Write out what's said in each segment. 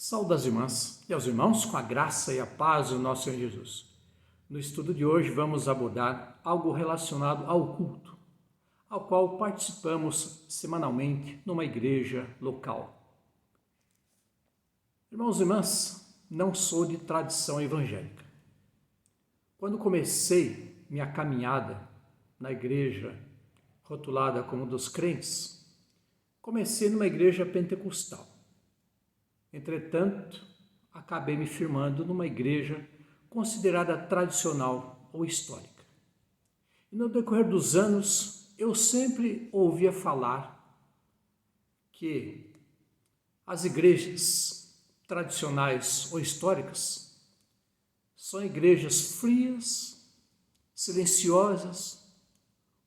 Saúde às irmãs e aos irmãos com a graça e a paz do nosso Senhor Jesus. No estudo de hoje vamos abordar algo relacionado ao culto, ao qual participamos semanalmente numa igreja local. Irmãos e irmãs, não sou de tradição evangélica. Quando comecei minha caminhada na igreja rotulada como dos crentes, comecei numa igreja pentecostal. Entretanto, acabei me firmando numa igreja considerada tradicional ou histórica. E no decorrer dos anos, eu sempre ouvia falar que as igrejas tradicionais ou históricas são igrejas frias, silenciosas,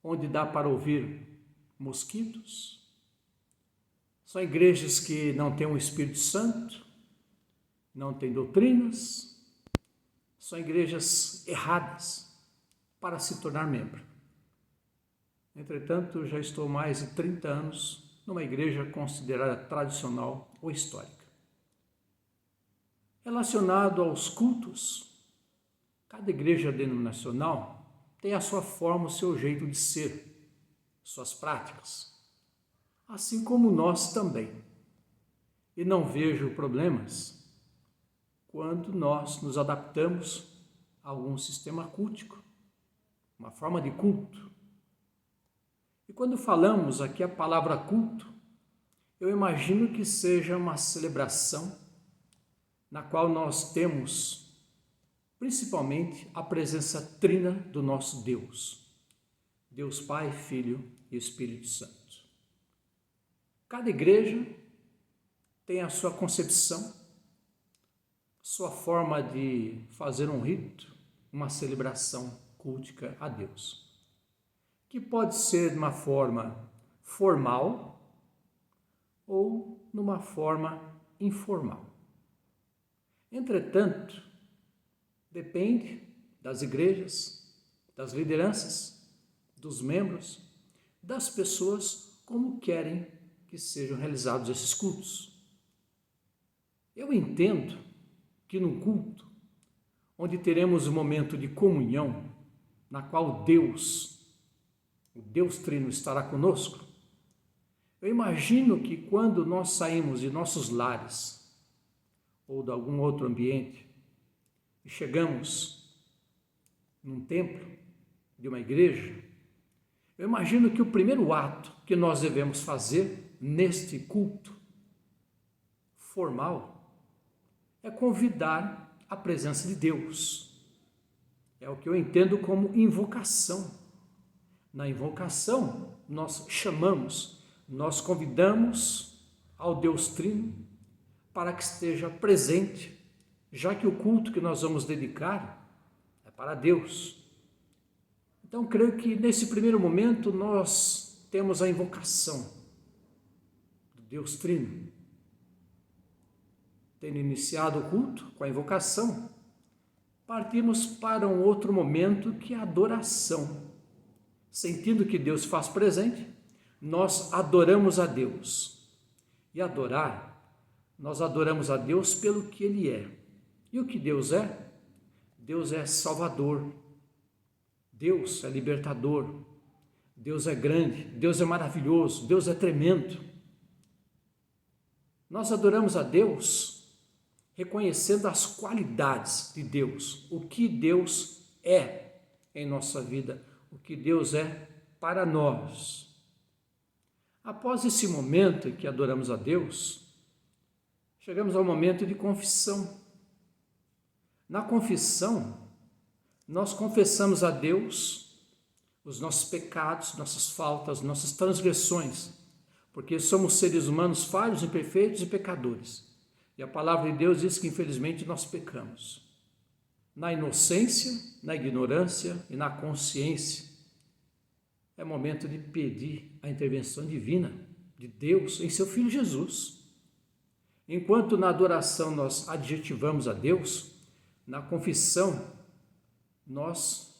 onde dá para ouvir mosquitos. São igrejas que não têm o Espírito Santo, não têm doutrinas, são igrejas erradas para se tornar membro. Entretanto, já estou há mais de 30 anos numa igreja considerada tradicional ou histórica. Relacionado aos cultos, cada igreja denominacional tem a sua forma, o seu jeito de ser, suas práticas. Assim como nós também. E não vejo problemas quando nós nos adaptamos a algum sistema cultico, uma forma de culto. E quando falamos aqui a palavra culto, eu imagino que seja uma celebração na qual nós temos principalmente a presença trina do nosso Deus, Deus Pai, Filho e Espírito Santo. Cada igreja tem a sua concepção, sua forma de fazer um rito, uma celebração cultica a Deus, que pode ser de uma forma formal ou numa forma informal. Entretanto, depende das igrejas, das lideranças, dos membros, das pessoas como querem que sejam realizados esses cultos. Eu entendo que no culto, onde teremos um momento de comunhão, na qual Deus, o Deus Trino, estará conosco, eu imagino que quando nós saímos de nossos lares ou de algum outro ambiente e chegamos num templo de uma igreja, eu imagino que o primeiro ato que nós devemos fazer neste culto formal é convidar a presença de Deus. É o que eu entendo como invocação. Na invocação, nós chamamos, nós convidamos ao Deus Trino para que esteja presente, já que o culto que nós vamos dedicar é para Deus. Então, creio que nesse primeiro momento nós temos a invocação do Deus Trino. Tendo iniciado o culto com a invocação, partimos para um outro momento que é a adoração. Sentindo que Deus faz presente, nós adoramos a Deus. E adorar, nós adoramos a Deus pelo que Ele é. E o que Deus é? Deus é Salvador. Deus é libertador, Deus é grande, Deus é maravilhoso, Deus é tremendo. Nós adoramos a Deus reconhecendo as qualidades de Deus, o que Deus é em nossa vida, o que Deus é para nós. Após esse momento em que adoramos a Deus, chegamos ao momento de confissão. Na confissão, nós confessamos a Deus os nossos pecados, nossas faltas, nossas transgressões, porque somos seres humanos falhos, imperfeitos e pecadores. E a palavra de Deus diz que infelizmente nós pecamos. Na inocência, na ignorância e na consciência, é momento de pedir a intervenção divina de Deus em seu Filho Jesus. Enquanto na adoração nós adjetivamos a Deus, na confissão nós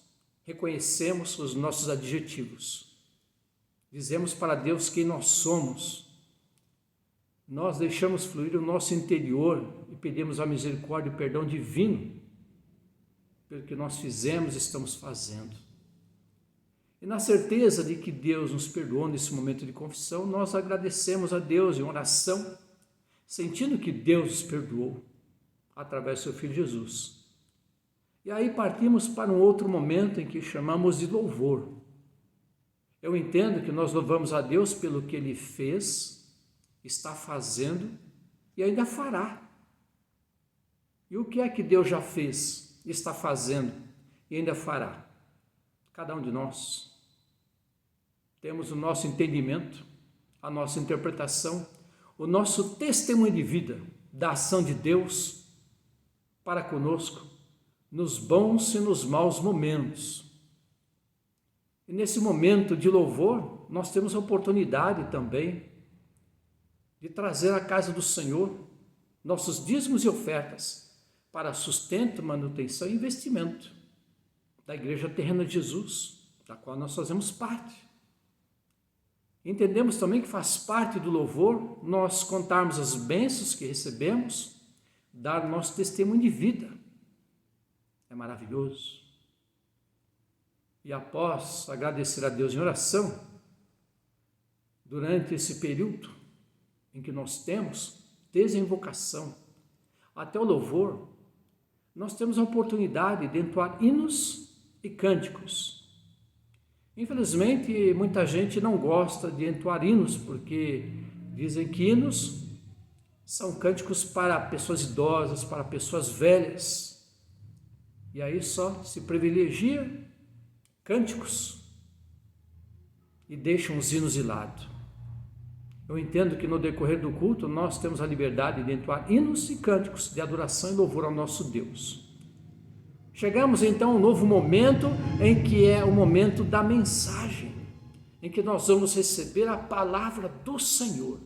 reconhecemos os nossos adjetivos. Dizemos para Deus quem nós somos. Nós deixamos fluir o nosso interior pedimos a misericórdia e o perdão divino pelo que nós fizemos e estamos fazendo. E na certeza de que Deus nos perdoou nesse momento de confissão, nós agradecemos a Deus em oração, sentindo que Deus nos perdoou através do seu Filho Jesus. E aí partimos para um outro momento em que chamamos de louvor. Eu entendo que nós louvamos a Deus pelo que Ele fez, está fazendo e ainda fará. E o que é que Deus já fez, está fazendo e ainda fará? Cada um de nós temos o nosso entendimento, a nossa interpretação, o nosso testemunho de vida da ação de Deus para conosco, nos bons e nos maus momentos. E nesse momento de louvor, nós temos a oportunidade também de trazer à casa do Senhor nossos dízimos e ofertas para sustento, manutenção e investimento da Igreja Terrena de Jesus, da qual nós fazemos parte. Entendemos também que faz parte do louvor nós contarmos as bênçãos que recebemos, dar nosso testemunho de vida. É maravilhoso. E após agradecer a Deus em oração, durante esse período em que nós temos, desde a invocação até o louvor, nós temos a oportunidade de entoar hinos e cânticos. Infelizmente, muita gente não gosta de entoar hinos, porque dizem que hinos são cânticos para pessoas idosas, para pessoas velhas. E aí só se privilegia cânticos e deixam os hinos de lado. Eu entendo que no decorrer do culto nós temos a liberdade de entoar hinos e cânticos de adoração e louvor ao nosso Deus. Chegamos então a um novo momento em que é o momento da mensagem, em que nós vamos receber a palavra do Senhor,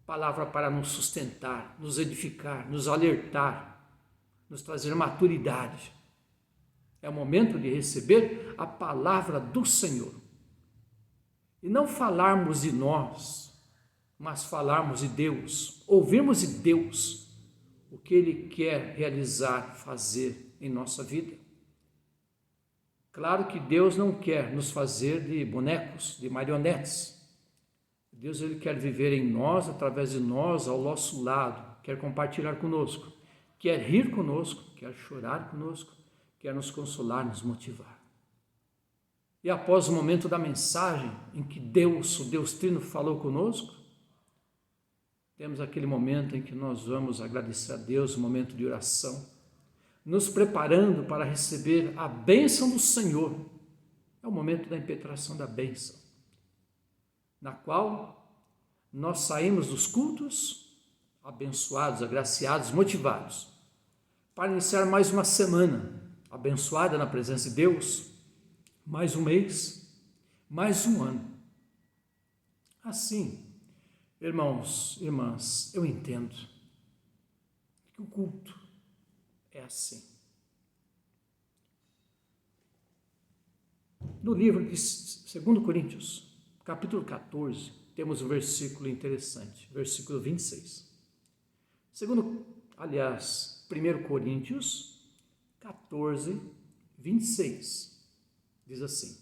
palavra para nos sustentar, nos edificar, nos alertar, nos trazer maturidade. É o momento de receber a palavra do Senhor. E não falarmos de nós, mas falarmos de Deus, ouvirmos de Deus o que Ele quer realizar, fazer em nossa vida. Claro que Deus não quer nos fazer de bonecos, de marionetes. Deus Ele quer viver em nós, através de nós, ao nosso lado, quer compartilhar conosco, quer rir conosco, quer chorar conosco, quer nos consolar, nos motivar. E após o momento da mensagem, em que Deus, o Deus Trino, falou conosco, temos aquele momento em que nós vamos agradecer a Deus, um momento de oração, nos preparando para receber a bênção do Senhor. É o momento da impetração da bênção, na qual nós saímos dos cultos abençoados, agraciados, motivados, para iniciar mais uma semana abençoada na presença de Deus, mais um mês, mais um ano. Assim, irmãos, irmãs, eu entendo que o culto é assim. No livro de 2 Coríntios, capítulo 14, temos um versículo interessante, versículo 26. 1 Coríntios 14, 26, diz assim: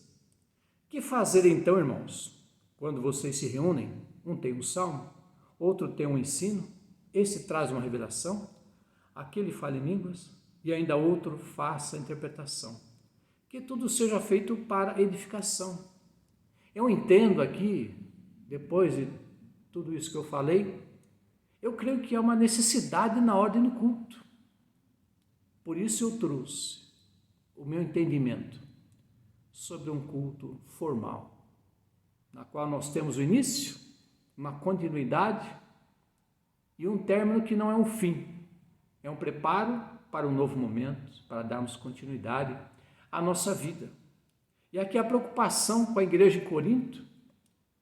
que fazer então, irmãos, quando vocês se reúnem? Um tem um salmo, outro tem um ensino, esse traz uma revelação, aquele fala em línguas e ainda outro faça a interpretação. Que tudo seja feito para edificação. Eu entendo aqui, depois de tudo isso que eu falei, eu creio que é uma necessidade na ordem do culto. Por isso eu trouxe o meu entendimento sobre um culto formal, na qual nós temos o início, uma continuidade e um término que não é um fim. É um preparo para um novo momento, para darmos continuidade à nossa vida. E aqui a preocupação com a igreja em Corinto,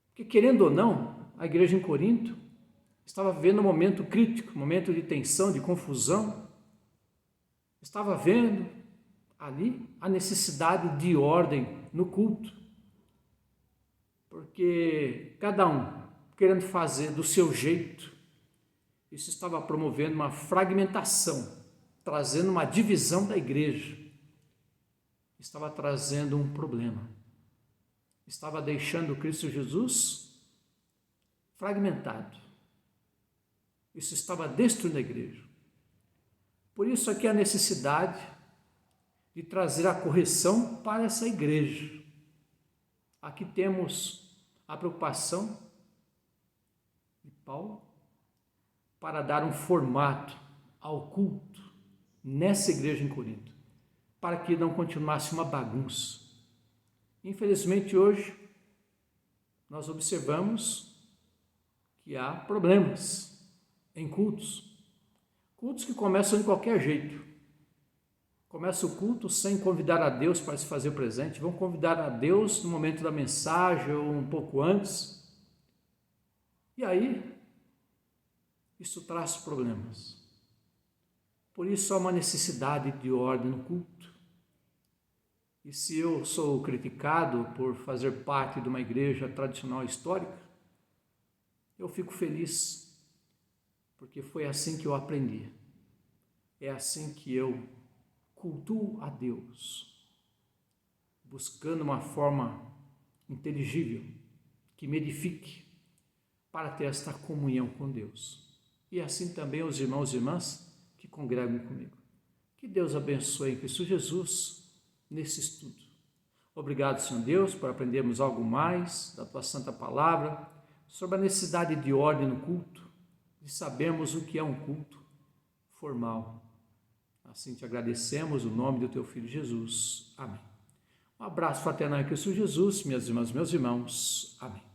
porque querendo ou não, a igreja em Corinto estava vivendo um momento crítico, um momento de tensão, de confusão. Estava vendo ali a necessidade de ordem no culto, porque cada um querendo fazer do seu jeito, Isso estava promovendo uma fragmentação, trazendo uma divisão da igreja. Estava trazendo um problema. Estava deixando Cristo Jesus fragmentado. Isso estava destruindo a igreja. Por isso aqui a necessidade de trazer a correção para essa igreja. Aqui temos a preocupação de Paulo para dar um formato ao culto nessa igreja em Corinto, para que não continuasse uma bagunça. Infelizmente hoje nós observamos que há problemas em cultos que começam de qualquer jeito. Começa o culto sem convidar a Deus para se fazer presente, vão convidar a Deus no momento da mensagem ou um pouco antes. E aí, isso traz problemas. Por isso há uma necessidade de ordem no culto. E se eu sou criticado por fazer parte de uma igreja tradicional histórica, eu fico feliz, porque foi assim que eu aprendi. É assim que eu cultuo a Deus, buscando uma forma inteligível, que me edifique, para ter esta comunhão com Deus. E assim também os irmãos e irmãs que congregam comigo. Que Deus abençoe em Cristo Jesus nesse estudo. Obrigado, Senhor Deus, por aprendermos algo mais da Tua Santa Palavra, sobre a necessidade de ordem no culto, de sabermos o que é um culto formal. Assim te agradecemos no nome do Teu Filho Jesus. Amém. Um abraço fraternal em Cristo Jesus, minhas irmãs e meus irmãos. Amém.